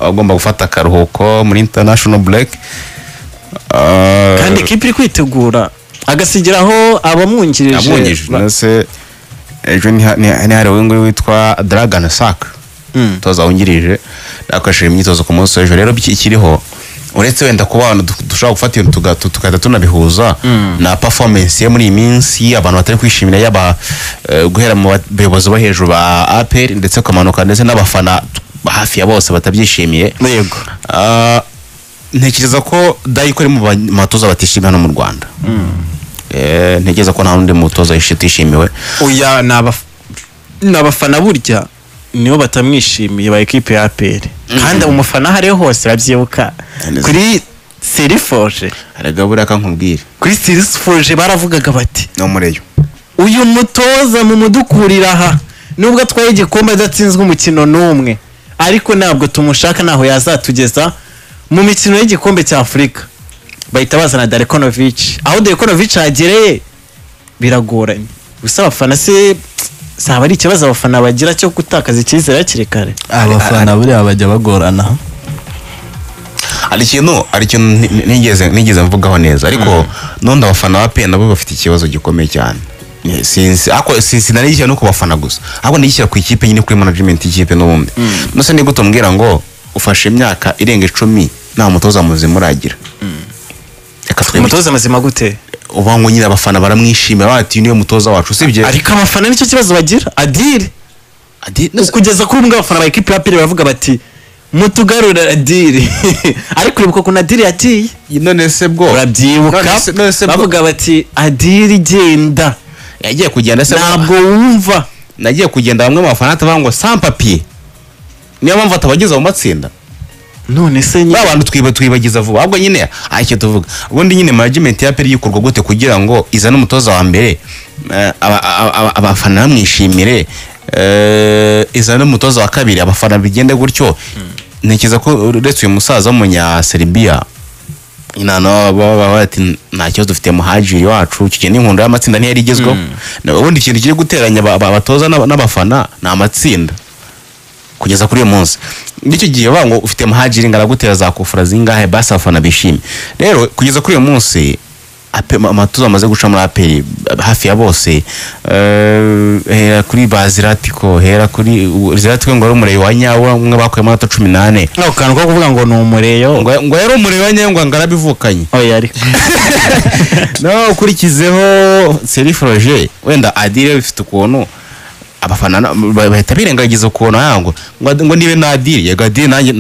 agomba gufata akaruhuko muri international break kandi ikipe iri kwitegura agasigiraho abamwungirije nase ejo ni hari wingu witwa Dragon Saka toza wungirije akashira imyitozo ku munsi w'ejo rero ikiriho uretse wenda kuba abantu dushaka gufata ibintu tukahita tunabihuza na performance ye muri iyi minsi abantu batari kwishimira yaba guhera mu bayobozi bo hejuru ba APR ndetse kamanuka ndetse n'abafana hafi ya bose batabyishimiye. Yego ntekereza ko Dayiko ari mu matoza batishimiye hano mu Rwanda. Ntekereza ko nta wundi mutoza yishimiwe. Oya n'abafana burya niyo batamwishimiye ba equipe ya APR kandi umufana hari hose rabyibuka kuri Serifoje aragabura kankubwira kuri Serifoje baravugaga bati no mureyo uyu mutoza mu mudukurira aha nubwo atwaye igikombe adatsinzwe umukino n'umwe ariko ntabwo tumushaka naho yazatugeza mu mikino y'igikombe cya Afrika bahita bazana Darkonovic aho Darkonovic agereye biragoranye gusa abafana se saba ari ikibazo abafana bagira cyo gutakaza icyizere hakiri kare abafana buriya bajya bagorana ari ikintu nigeze mvugaho neza ariko none abafana ba PN nabo bafite ikibazo gikomeye cyane sinzi narishyira no kubafana gusa ahubwo nishyira ku ikipe nyine kuri management y'ikipe n'ubundi nose ni gute umbwira ngo ufashe imyaka irenga 10 nta mutoza muzima uragira umutoza mazima gute ubango nyine abafana baramwishimira bati niyo mutoza wacu sibye ariko abafana nicyo kibazo bagira Adil kugeza kuri umwe abafana ba equipe ya APR bavuga bati mutugarura Adil ariko uribuka ko Adil yagiye none se bwo urabyibuka bavuga bati Adil genda yagiye kugenda se ntabwo wumva nagiye kugenda bamwe mu bafana atavuga ngo sans papier niyo mpamvu atabagiza mu matsinda none se nyine abantu twibagiza vuba ahubwo nyine icyo tuvuga ubundi nyine management ya APR yikorwa gute kugira ngo izane umutoza wa mbere abafana bamwishimire izane umutoza wa kabiri abafana bigende gutyo ntekereza ko uretse uyu musaza w'umunya Serbia inano bati nta kibazo dufite muhajiri wacu kigenda inkundo y'amatsinda ntiyari igezweho ubundi ikintu kiri guteranya abatoza n'abafana ni amatsinda kugeza kuri uyu munsi nicyo gihe bango ufite muhajiri ngaragutera za kufura zingahe basi abafana bishimye rero kugeza kuri uyu munsi amatoza amaze guca muri APR hafi ya bose hera kuri Baziratiko hera kuri Ziratiko ngo ari umureyo wa nyawo umwe bakuye mu 18 no kantu ko kuvuga ngo ni umureyo ngo yari umureyo wa nyawo ngo ngarabivukanye yari no ukurikizeho Serifoje wenda Adil bifite ukuntu abafana bahita birengagiza ukuntu yango ngo nibe na Adil yega Adil nanjye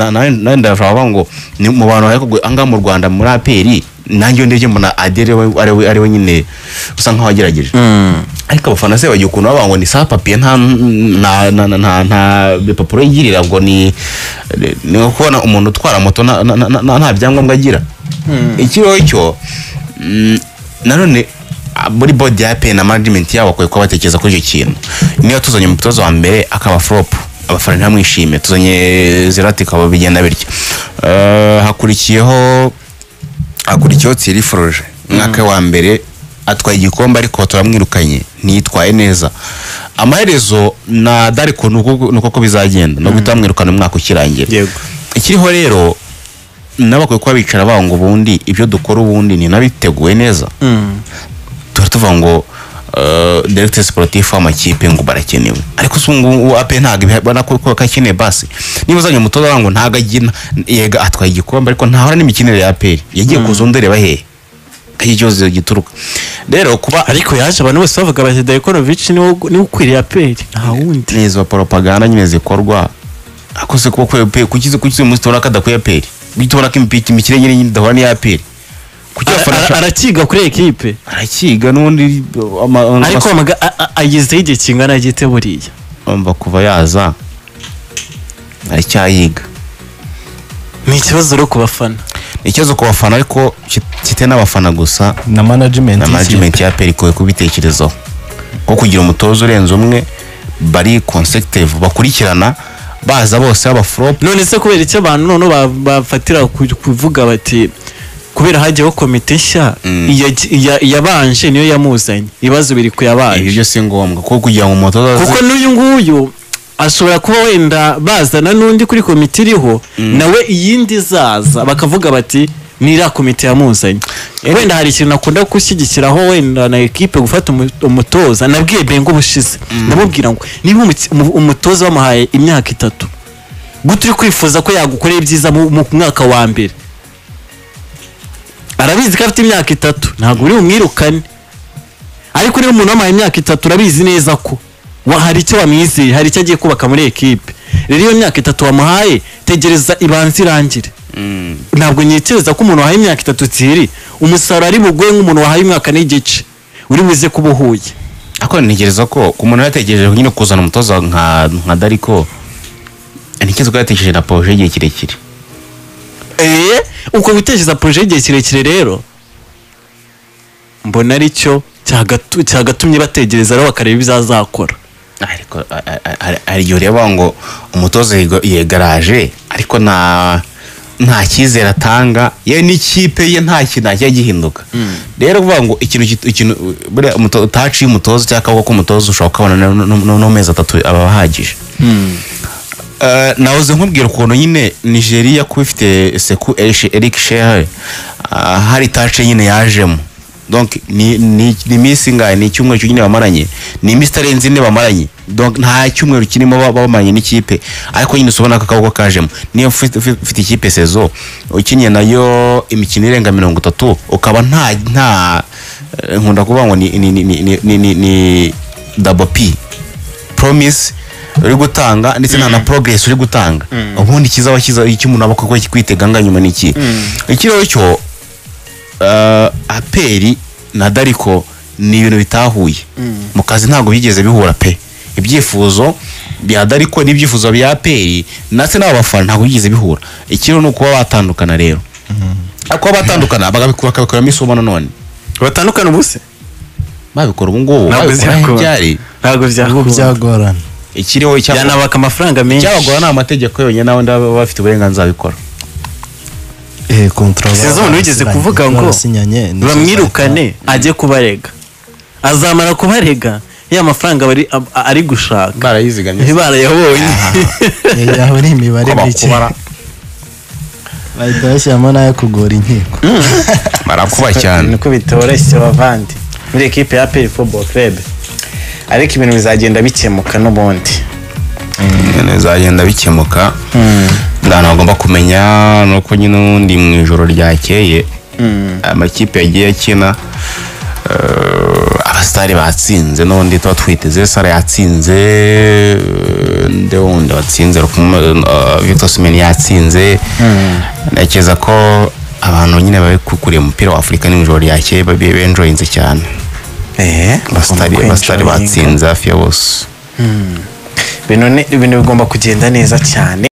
ndashaka ngo ni mu bantu ariko anga mu Rwanda muri APR nanjye ndije mbona Adil ari we nyine usa nkaho agerageje ariko abafana se bagiye ukuntu babango ni sans papier nta bipapuro yigirira ngo ni kubona umuntu utwara moto nta byangombwa agira ikibaho cyo nanone muri board ya APR na management yabo ko batekereza ko icyo kintu niyo tuzanye umutoza wa mbere akaba flop abafana ntamwishime tuzanye Zeratika babigenda bityo hakurikiyeho Serifoje mwaka wa mbere atwaye igikombe ariko turamwirukanye ntitwaye neza amaherezo na Darko nuko ko bizagenda no gutamwirukana umwaka ukirangira ikiriho rero nabakwe ko bicara bango ubundi ibyo dukora ubundi ni nabiteguye neza tuvuga ngo directeur sportif w'amakipe ngo barakenewe ariko sungu APR ntago bana ko kakeneye basi niba uzanye umutoza wangu ntago agina yega atwaye igikombe ariko ntahora n'imikinire ya APR yagiye kuzondereba he kayijoze gituruka rero kuba ariko yaje abantu bose bavuga bati Darkonovic ni ukwiriye APR nta wundi nizo propaganda nyine zikorwa akose ko kukize umustora kadakuye APR bitubona ko imikire nyine ndahora ni APR arakiga kuri equipe arakiga nundi ariko agize igihe kingana gite buriya umva kuva yaza aricyayiga ni ikibazo ro kubafana ikibazo kubafana ariko kite n'abafana gusa na management ya APR ko kubitekerezaho ko kugira umutozo urenze umwe bari consecutive bakurikirana baza bose aba flop none se kubera icyo abantu none bafatira kuvuga bati kubera hajeho komite nshya yabanje niyo yamuzanye ibibazo biri kuyabanje ibyo si ngombwa kuko kugira ngo umutoza kuko n'uyu nguyu ashobora kuba wenda bazana n'undi kuri komite iriho nawe iyindi zaza bakavuga bati nira komite yamuzanye wenda hari ikintu akunda gushyigikiraho wenda na ekipe gufata umutoza nabwiye Bengo bushize ndamubwira ngo niba umutoza bamuhaye imyaka 3 gute uri kwifuza ko yagukorera ibyiza mu mwaka wa mbere arabizi ko afite imyaka 3 ntabwo uri umwirukane ariko niba umuntu wamaye imyaka 3 urabizi neza ko hari icyo wamwizeye hari icyo agiye kubaka muri ekipe rero iyo myaka 3 wamuhaye tegereza ibanze irangire ntabwo nyekereza ko umuntu wahaye imyaka 3 tsiri umusaruro ari bugoye nk'umuntu wahaye imyaka n'igice uri buze kubuhuye ako ntegereza ko ku muntu yategereje nyine kuzana umutoza nka Dariko ntikizo ko yategereje na projet igihe kirekire uko gutekereza projet igihe kirekire rero mbona ari cyo cyagatumye bategereza rero bakareba ibizazakora ariko ariyo reba ngo umutoza yegaraje ariko nta cyizere atanga ye n'ikipe ye nta kintu ajya gihinduka rero kuvuga ngo ikintu utaciye umutoza cyangwa ko umutoza ushobora kubona no mezi 3 abahagije nahoze nkubwira ukuntu nyine Nigeria kuba ifite Sekou Eric Sheher hari tace nyine yajemo donc ni misi ngaye ni cyumweru cyonyine bamaranye ni Mr Renzine bamaranye donc nta cyumweru kirimo bamaranye n'ikipe ariko nyine usobona kakabwo kajemo niyo ufite ikipe saison ukinye nayo imikino irenga 30 ukaba nta nkunda kuvuga ngo ni double P promise uri gutanga ndetse na progress uri gutanga ubundi kizaba icyo umuntu abako kwitega nyuma niki ikiro cyo Aperi na Dariko ni ibintu bitahuye mu kazi ntago bigeze bihura pe ibyifuzo bya Dariko n'ibyifuzo bya Aperi natse nabo bafana ntago bigeze bihura ikiro nuko batandukana rero ako batandukana bagabikora misoma none batandukana ubuse babikora ubu ngubu ntago byagorana ikiriho yanabaka amafaranga menshi cyabagora na amategeko yonyine nawe bafite uburenganzira bikora Sezo wigeze kuvuga ngo bamwirukane ajye kubarega azamara kubarega ya mafaranga ari gushaka barayizigamye barayabonye yaho ni imibare mike bayidashyamo nayo kugora inkiko barakuba cyane nuko bitoroshye bavandi muri equipe ya Aperi Football Club ariko ibintu bizagenda bikemuka n'ubundi bizagenda bikemuka ndana agomba kumenya nuko nyine undi mu ijoro ryakeye amakipe yagiye akina abastari batsinze n'undi tuba twiteze Sara yatsinze ndewundi watsinze Victor Osimhen yatsinze nakeza ko abantu nyine bari kukuriye umupira wa Afrika ni mu ijoro ryakeye benjoyinze cyane bastari batsinze hafi ya bose ibintu bigomba kugenda neza cyane.